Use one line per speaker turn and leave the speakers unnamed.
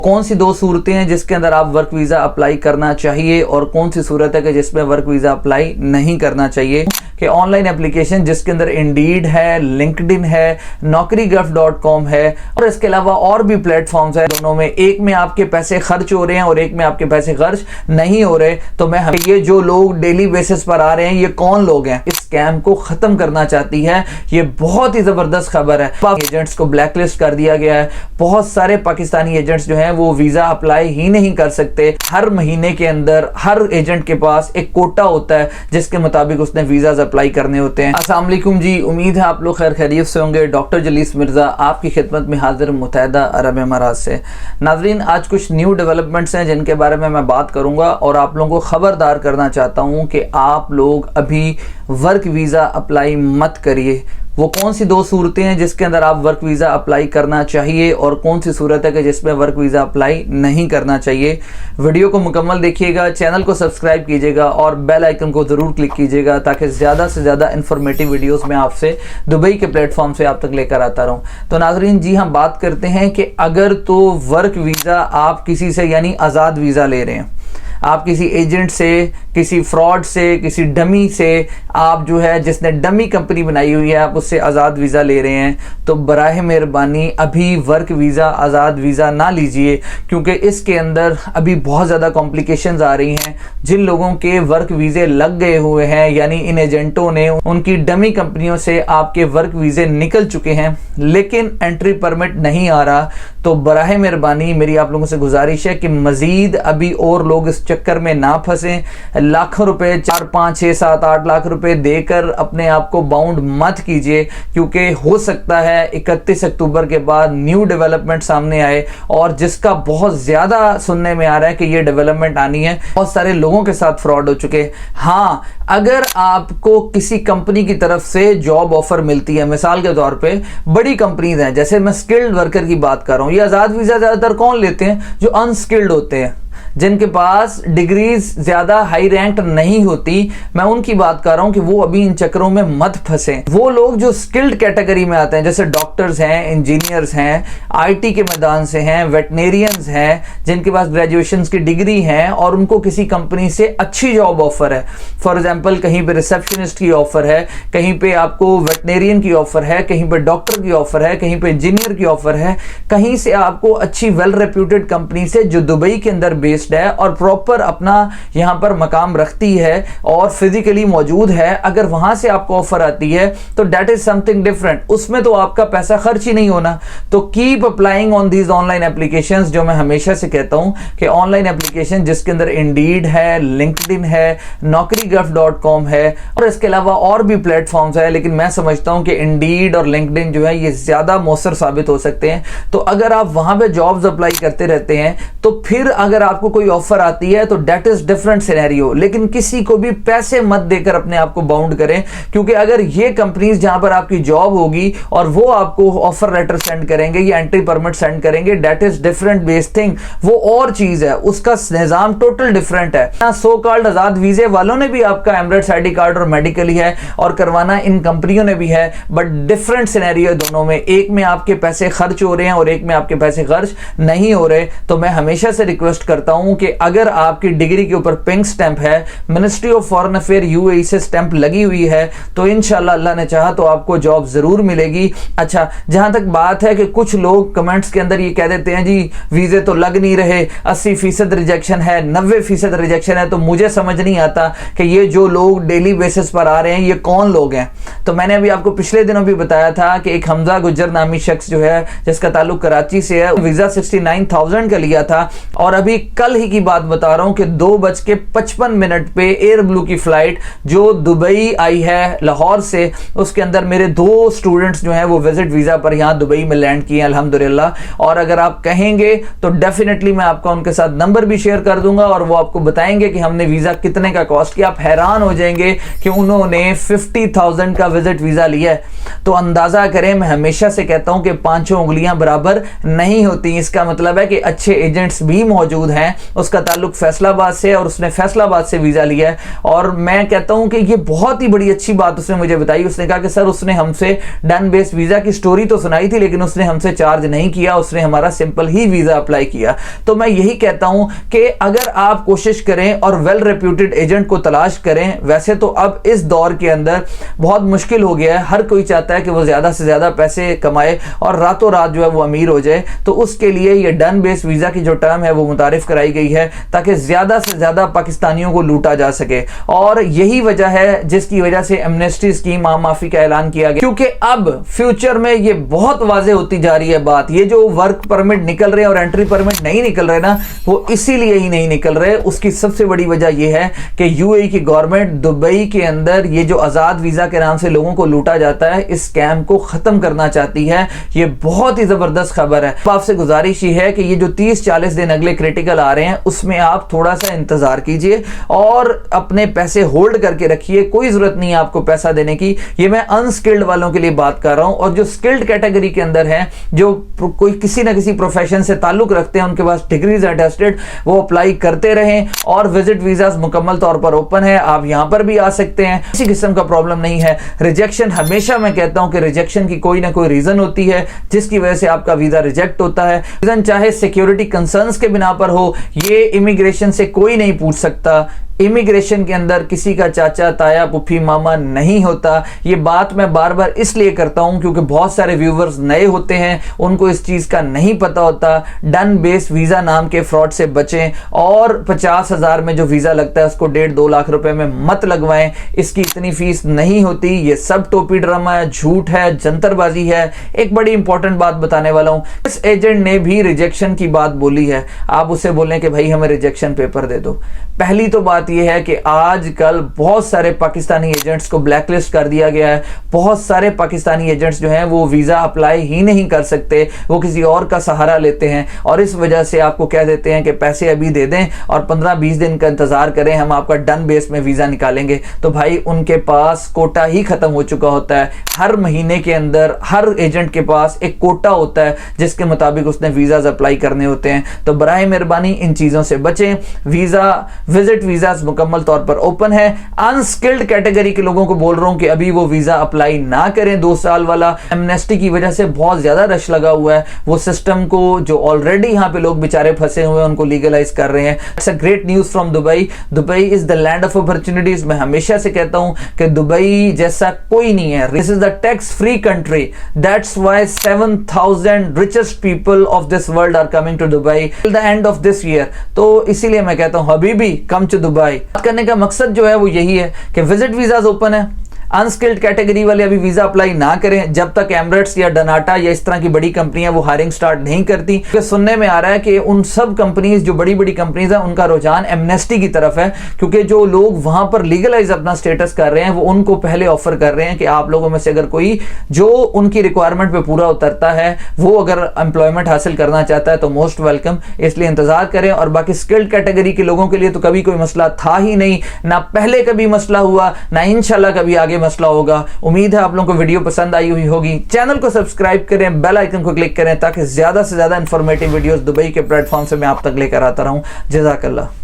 कौन सी दो सूरतें हैं जिसके अंदर आप वर्क वीजा अप्लाई करना चाहिए और कौन सी सूरत है कि जिसमें वर्क वीजा अप्लाई नहीं करना चाहिए। कि ऑनलाइन एप्लीकेशन जिसके अंदर इंडीड है, लिंक्डइन है, naukrigraph.com है और इसके अलावा और भी प्लेटफॉर्म्स है। दोनों में एक में आपके पैसे खर्च हो रहे हैं और एक में आपके पैसे खर्च नहीं हो रहे। तो मैं ये जो लोग डेली बेसिस पर आ रहे हैं ये कौन लोग हैं, इस स्कैम को खत्म करना चाहती है। ये बहुत ही जबरदस्त खबर है। एजेंट्स को ब्लैकलिस्ट कर दिया गया है। बहुत सारे पाकिस्तानी एजेंट्स जो हैं वो वीजा अप्लाई ही नहीं कर सकते। हर महीने के अंदर हर एजेंट के पास एक कोटा होता है जिसके मुताबिक उसने वीजा अप्लाई करने होते हैं। अस्सलाम वालेकुम जी, उम्मीद है आप लोग खैर खैरियत से होंगे। डॉक्टर जलीस मिर्जा आपकी खिदमत में हाजिर मुत्तहिदा अरब अमारात से। नाजरीन, आज कुछ न्यू डेवलपमेंट्स हैं जिनके बारे में मैं बात करूंगा और आप लोगों को खबरदार करना चाहता हूं कि आप लोग अभी वर्क वीजा अप्लाई मत करिए। वो कौन सी दो सूरतें हैं जिसके अंदर आप वर्क वीजा अप्लाई करना चाहिए और कौन सी सूरत है कि जिसमें वर्क वीजा अप्लाई नहीं करना चाहिए। वीडियो को मुकम्मल देखिएगा, चैनल को सब्सक्राइब कीजिएगा और बेल आइकन को जरूर क्लिक कीजिएगा ताकि ज्यादा से ज्यादा इंफॉर्मेटिव वीडियोस में आपसे दुबई के प्लेटफॉर्म से आप तक लेकर आता रहूं। तो नाजरीन जी, हम बात करते हैं कि अगर तो वर्क वीजा आप किसी से यानी आज़ाद वीजा ले रहे हैं, आप किसी एजेंट से, किसी फ्रॉड से, किसी डमी से, आप जो है जिसने डमी कंपनी बनाई हुई है आप उससे आज़ाद वीज़ा ले रहे हैं, तो बराह मेहरबानी अभी वर्क वीज़ा आज़ाद वीज़ा ना लीजिए क्योंकि इसके अंदर अभी बहुत ज़्यादा कॉम्प्लिकेशंस आ रही हैं। जिन लोगों के वर्क वीज़े लग गए हुए हैं यानी इन एजेंटों ने उनकी डमी कंपनियों से आपके वर्क वीज़े निकल चुके हैं लेकिन एंट्री परमिट नहीं आ रहा, तो बराह मेहरबानी मेरी आप लोगों से गुजारिश है कि मज़ीद अभी और लोग इस चक्कर में ना फंसें। लाखों रुपए, 4, 5, 6, 7, 8 लाख रुपए देकर अपने आप को बाउंड मत कीजिए क्योंकि हो सकता है 31 अक्टूबर के बाद न्यू डेवलपमेंट सामने आए और जिसका बहुत ज्यादा सुनने में आ रहा है कि ये डेवलपमेंट आनी है। बहुत सारे लोगों के साथ फ्रॉड हो चुके। हाँ, अगर आपको किसी कंपनी की तरफ से जॉब ऑफर मिलती है, मिसाल के तौर पे बड़ी कंपनीज हैं, जैसे मैं स्किल्ड वर्कर की बात कर रहा हूं, ये आजाद वीजा ज्यादातर कौन लेते हैं? जो अनस्किल्ड होते हैं, जिनके पास डिग्रीज ज्यादा हाई रैंक नहीं होती। मैं उनकी बात कर रहा हूं कि वो अभी इन चक्करों में मत फंसे। वो लोग जो स्किल्ड कैटेगरी में आते हैं जैसे डॉक्टर्स हैं, इंजीनियर्स हैं, आईटी के मैदान से हैं, वेटनेरियंस हैं, जिनके पास ग्रेजुएशन की डिग्री है और उनको किसी कंपनी से अच्छी जॉब ऑफर है। फॉर एग्जाम्पल कहीं पे रिसेप्शनिस्ट की ऑफर है, कहीं पे आपको वेटनेरियन की ऑफर है, कहीं पे डॉक्टर की ऑफर है, कहीं पे इंजीनियर की ऑफर है, कहीं से आपको अच्छी वेल रेप्यूटेड कंपनी से जो दुबई के अंदर बेस्ड है और प्रॉपर अपना यहां पर मकाम रखती है और फिजिकली मौजूद है, अगर वहां से आपको ऑफर आती है तो दैट इज समथिंग डिफरेंट। उसमें तो आपका पैसा खर्च ही नहीं होना। तो keep applying on these online applications. जो मैं हमेशा से कहता हूं कि ऑनलाइन एप्लीकेशन जिसके अंदर इंडीड है, लिंक्डइन है, naukrigraph.com है और इसके अलावा और भी प्लेटफॉर्म्स है, लेकिन मैं समझता हूं कि इंडीड और लिंक्डइन जो है ये ज्यादा मौसर साबित हो सकते हैं। तो अगर आप वहां पे जॉब्स अप्लाई करते रहते हैं तो फिर अगर आपको कोई ऑफर आती है तो दैट इज डिफरेंट सिनेरियो, लेकिन किसी को भी पैसे मत देकर अपने आप को बाउंड करें क्योंकि अगर ये कंपनीज जहां पर आपकी जॉब होगी और वो आपको ऑफर लेटर सेंड करेंगे या एंट्री परमिट सेंड करेंगे, that is different base thing. वो और चीज है, उसका निजाम टोटल डिफरेंट है। सो कॉल्ड आजाद वीजे वालों ने भी आपका एमरेट्स आईडी कार्ड और मेडिकल ही है और करवाना इन कंपनियों ने भी है, बट डिफरेंट सिनेरियो दोनों में। एक में आपके पैसे खर्च हो रहे हैं और एक में आपके पैसे खर्च नहीं हो रहे। तो मैं हमेशा से रिक्वेस्ट करता हूं कि अगर आपकी डिग्री के ऊपर पिंक स्टैंप है, ministry of foreign affair UAE से स्टैंप लगी हुई है, तो इंशाल्लाह अल्लाह ने चाहा तो आपको जॉब जरूर मिलेगी। अच्छा, जहां तक बात है कि कुछ लोग कमेंट्स के अंदर ये कह देते हैं जी वीजे तो लग नहीं रहे, 80% रिजेक्शन है, 90% रिजेक्शन है, तो मुझे समझ नहीं आता कि ये जो लोग डेली बेसिस पर आ रहे हैं ये कौन लोग हैं। तो मैंने अभी आपको पिछले दिनों भी बताया था कि एक हमजा गुज्जर नामी शख्स जो है जिसका ताल्लुक कराची से है, वीजा 69,000 का लिया था और अभी कल ही की बात बता रहा हूं कि 2:55 पे एयर ब्लू की फ्लाइट जो दुबई आई है लाहौर से, उसके अंदर मेरे 2 स्टूडेंट्स जो हैं वो विजिट वीजा पर यहां दुबई में लैंड किए अल्हम्दुलिल्लाह। और अगर आप कहेंगे तो डेफिनेटली मैं आपका उनके साथ नंबर भी शेयर कर दूंगा और वो आपको बताएंगे कि हमने वीजा कितने का कॉस्ट किया। आप हैरान हो जाएंगे कि उन्होंने 50,000 का विजिट वीजा लिया है। तो अंदाजा करें, मैं हमेशा से कहता हूं कि 5 उंगलियां बराबर नहीं होती। इसका मतलब है कि अच्छे एजेंट्स भी मौजूद हैं उसका ताल्लुक फैसलाबाद से, और उसने फैसलाबाद से वीजा लिया है। और मैं कहता हूं कि ये बहुत ही बड़ी अच्छी बात उसने मुझे बताई। उसने कहा कि सर उसने हमसे डन बेस्ड वीजा की स्टोरी तो सुनाई थी, लेकिन उसने हमसे चार्ज नहीं किया, उसने हमारा सिंपल ही वीजा अप्लाई किया। तो मैं यही कहता हूं कि अगर आप कोशिश करें और वेल रेप्यूटेड एजेंट को तलाश करें, वैसे तो अब इस दौर के अंदर बहुत मुश्किल हो गया है, हर कोई चाहता है कि वो ज्यादा से ज्यादा पैसे कमाए और रातों रात जो है वो अमीर हो जाए। तो उसके लिए ये डन बेस्ड वीजा की जो टर्म है वो मुतारिफ कराई गई है, ताकि ज्यादा से ज्यादा पाकिस्तानियों को लूटा जा सके। और यही वजह है जिसकी वजह से एमनेस्टी स्कीम आम माफी का ऐलान किया गया, क्योंकि अब फ्यूचर में ये बहुत वाज़ेह होती जा रही है बात। ये जो वर्क परमिट निकल रहे हैं और एंट्री परमिट नहीं निकल रहे ना, वो इसीलिए ही नहीं निकल रहे। उसकी सबसे बड़ी वजह यह है कि यूएई की गवर्नमेंट दुबई के अंदर ये जो आजाद वीजा के नाम से लोगों को लूटा जाता है, इस स्कैम को खत्म करना चाहती है। ये बहुत ही जबरदस्त खबर है। आपसे गुजारिश ही है कि ये जो 30-40 दिन अगले क्रिटिकल आ रहे हैं, उसमें आप थोड़ा सा इंतजार कीजिए और अपने पैसे होल्ड करके रखिए। कोई जरूरत नहीं है आपको पैसा देने की। ये मैं अनस्किल्ड वालों के लिए बात कर रहा हूं, और जो स्किल्ड कैटेगरी के अंदर है, जो कोई किसी ना किसी प्रोफेशन से ताल्लुक रखते हैं, उनके पास डिग्रीज अटेस्टेड, वो अप्लाई करते रहें। और विजिट वीजास मुकम्मल तौर पर ओपन है, आप यहां पर भी आ सकते हैं, किसी किस्म का प्रॉब्लम नहीं है। रिजेक्शन, हमेशा मैं कहता हूं कि रिजेक्शन की कोई ना कोई रीजन होती है जिसकी वजह से आपका वीजा रिजेक्ट होता है। रीजन चाहे सिक्योरिटी कंसर्न्स के बिना पर हो, ये इमिग्रेशन से कोई नहीं पूछ सकता। इमिग्रेशन के अंदर किसी का चाचा, ताया, पुफी, मामा नहीं होता। ये बात मैं बार बार इसलिए करता हूं क्योंकि बहुत सारे व्यूवर्स नए होते हैं, उनको इस चीज का नहीं पता होता। डन बेस्ड वीजा नाम के फ्रॉड से बचें, और 50,000 में जो वीजा लगता है उसको 1.5-2 लाख रुपए में मत लगवाएं। इसकी इतनी फीस नहीं होती। ये सब टोपी ड्रामा है, झूठ है, जंतरबाजी है। एक बड़ी इंपॉर्टेंट बात बताने वाला हूं, इस एजेंट ने भी रिजेक्शन की बात बोली है। आप उससे बोलें कि भाई हमें रिजेक्शन पेपर दे दो। पहली तो बात यह है कि आजकल बहुत सारे पाकिस्तानी एजेंट्स को ब्लैकलिस्ट कर दिया गया है। बहुत सारे पाकिस्तानी एजेंट्स जो हैं वो वीजा अप्लाई ही नहीं कर सकते, वो किसी और का सहारा लेते हैं, और इस वजह से आपको कह देते हैं कि पैसे अभी दे दें और 15-20 दिन का इंतजार करें, हम आपका डन बेस में वीजा निकालेंगे। तो भाई उनके पास कोटा ही खत्म हो चुका होता है। हर महीने के अंदर हर एजेंट के पास एक कोटा होता है जिसके मुताबिक उसने वीजाज अप्लाई करने होते हैं। तो बराए मेहरबानी इन चीजों से बचें। वीजा, विजिट वीजा मुकम्मल तौर पर ओपन है। अनस्किल्ड कैटेगरी के लोगों को बोल रहा हूं कि अभी वो वीजा अप्लाई ना करें। 2 साल वाला एमनेस्टी की वजह से बहुत ज्यादा रश लगा हुआ है। वो सिस्टम को जो ऑलरेडी यहां पे लोग बेचारे फंसे हुए हैं उनको लीगलाइज कर रहे हैं। It's a great news from Dubai. Dubai is the land of opportunities. मैं हमेशा से कहता हूं कि दुबई जैसा कोई नहीं है। This is the tax free country. That's why 7,000 richest people of this world are coming to Dubai till the end of this year. तो इसीलिए मैं कहता हूं हबीबी कम टू दुबई। बात करने का मकसद जो है वो यही है कि विजिट वीजाज ओपन है। अनस्किल्ड कैटेगरी वाले अभी वीजा अप्लाई ना करें जब तक एमिरेट्स या डनाटा या इस तरह की बड़ी कंपनियां वो हायरिंग स्टार्ट नहीं करती। क्योंकि सुनने में आ रहा है कि उन सब कंपनीज जो बड़ी बड़ी कंपनीज हैं उनका रुझान एमनेस्टी की तरफ है, क्योंकि जो लोग वहां पर लीगलाइज अपना स्टेटस कर रहे हैं वो उनको पहले ऑफर कर रहे हैं कि आप लोगों में से अगर कोई जो उनकी रिक्वायरमेंट पे पूरा उतरता है वो अगर एम्प्लॉयमेंट हासिल करना चाहता है तो मोस्ट वेलकम। इसलिए इंतजार करें। और बाकी स्किल्ड कैटेगरी के लोगों के लिए तो कभी कोई मसला था ही नहीं, ना पहले कभी मसला हुआ, ना इंशाल्लाह कभी आगे मसला होगा। उम्मीद है आप लोगों को वीडियो पसंद आई हुई होगी। चैनल को सब्सक्राइब करें, बेल आइकन को क्लिक करें ताकि ज्यादा से ज्यादा इंफॉर्मेटिव वीडियोस दुबई के प्लेटफॉर्म से मैं आप तक लेकर आता रहूं। जज़ाकल्लाह।